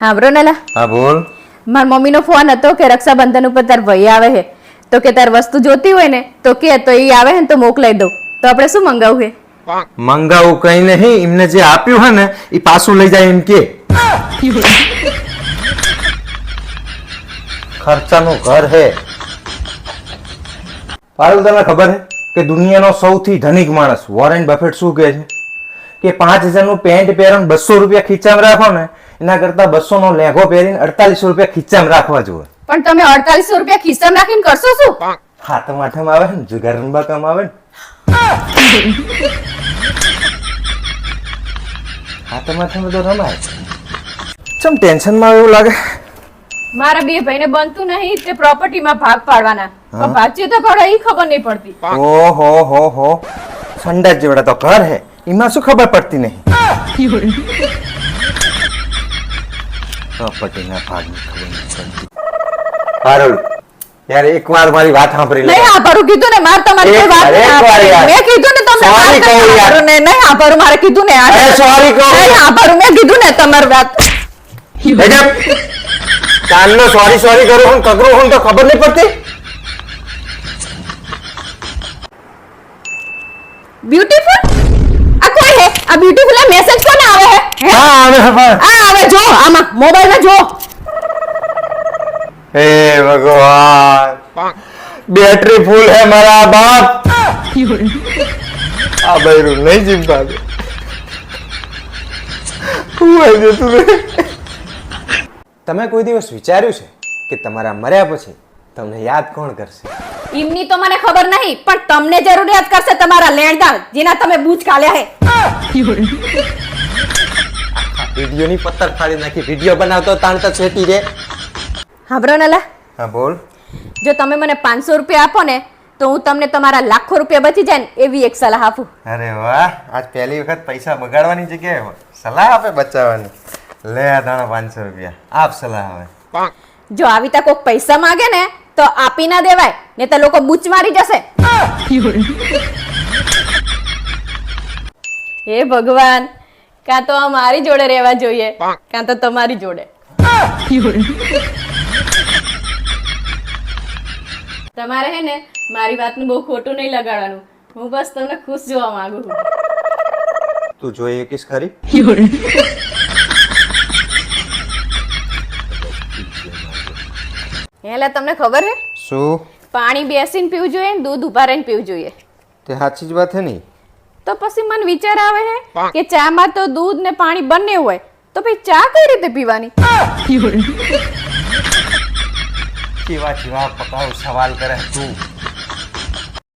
હા બ્રો નલા હા બોલ. માર મમ્મીનો ફોન હતો કે રક્ષાબંધન ઉપર તાર ભાઈ આવે છે તો કે તાર વસ્તુ જોતી હોય ને તો કે તો ઈ આવે ને તો મોકલાઈ દઉં તો આપણે શું મંગાવું છે મંગાવું કઈ નહીં, એમને જે આપ્યું હે ને એ પાછું લઈ જાય એમ કે. ખર્ચાનું ઘર હે. પારુલ, તને ખબર હે કે દુનિયાનો સૌથી ધનિક માણસ વોરેન બફેટ શું કહે છે કે 5000 નું પેન્ટ પહેરો 200 રૂપિયા ખીચામાં રાખો ને એના કરતા 200 નો લેંઘો પહેરીને 4800 રૂપિયા ખીચામાં રાખવા જોઈએ. પણ તમે 4800 રૂપિયા ખિસ્સામાં રાખીને કરશો શું? હાથમ આઠમ આવે ને જુગારંબા કામ આવે ને. હાથમ આઠમ તો રમાય. ચમ ટેન્શનમાં એવું લાગે? મારા બે ભાઈને બનતું નહીં તે પ્રોપર્ટીમાં ભાગ પાડવાના પણ ભાચ્યું તો ખરો ઈ ખબર નહીં પડતી. ઓહો હો હો, સંડાસ જેવડા તો ઘર હે એમાં શું ખબર પડતી નહીં. પ્રોપર્ટીના ભાગની ખબર નહીં પડતી. પારુલ, યાર એકવાર મારી વાત સાંભળી લે. નહીં આભારું કીધું ને માર તમારી કોઈ વાત નહીં સાંભળી. મેં કીધું ને તમને સોરી કહું યાર. નહીં આભારું મારે કીધું ને અરે સોરી કહું. નહીં આભારું મેં કીધું ને તમારી વાત. કાનનો સોરી સોરી કરું હું કકરું હું તો ખબર નહીં પડતી. બ્યુટીફુલ આ કોઈ હે? આ બ્યુટીફુલ આ મેસેજ કોને આવે હે? હા આવે હવે. આ આવે જો આમાં મોબાઈલમાં જો. હે ભગવાન, બેટરી ફૂલ હે મારા બાપ. આ બૈરું નહીં જીવતા દે. હું આવી જતું રે. તમે કોઈ દિવસ વિચાર્યું છે કે તમારા મર્યા પછી તમને યાદ કોણ કરશે? એમની તો મને ખબર નહીં પણ તમને જરૂર યાદ કરશે તમારા લેણદાર જેના તમે બૂચ કાલ્યા હે. વિડિયોની પત્તર ફાડી નાખી. વિડિયો બનાવતો તાણ તો છેટી રે. હાબરો નલા હા બોલ. જો તમે મને 500 રૂપિયા આપો ને તો હું તમને તમારા લાખો રૂપિયા બચી જાય ને એવી એક સલાહ આપું. અરે વાહ, આજ પહેલી વખત પૈસા બગાડવાની જગ્યાએ સલાહ આપે બચાવવાની. લે આ દાણા 500 રૂપિયા આપ સલાહ આવે. જો આવી તા કોક પૈસા માંગે ને તો આપી ના દેવાય ને તો લોકો બૂચ મારી જશે. હે ભગવાન, કાં તો આ મારી જોડે રહેવા જોઈએ કાં તો તમારી જોડે. તમારે હે ને મારી વાતનું બહુ ખોટું નહીં લગાડવાનું. હું બસ તમને ખુશ જોવા માંગુ છું. તું જોઈએ કિસ ખરી? એટલે તમને ખબર હે શું? પાણી બેસીને પીવું જોઈએ ને દૂધ ઉભા રહીને પીવું જોઈએ. તે સાચી જ વાત હે નહીં? તો પછી મને વિચાર આવે હે કે ચામાં તો દૂધ ને પાણી બંને હોય તો પછી ચા કઈ રીતે પીવાની? કેવા કેવા પકાવ સવાલ કરે તું.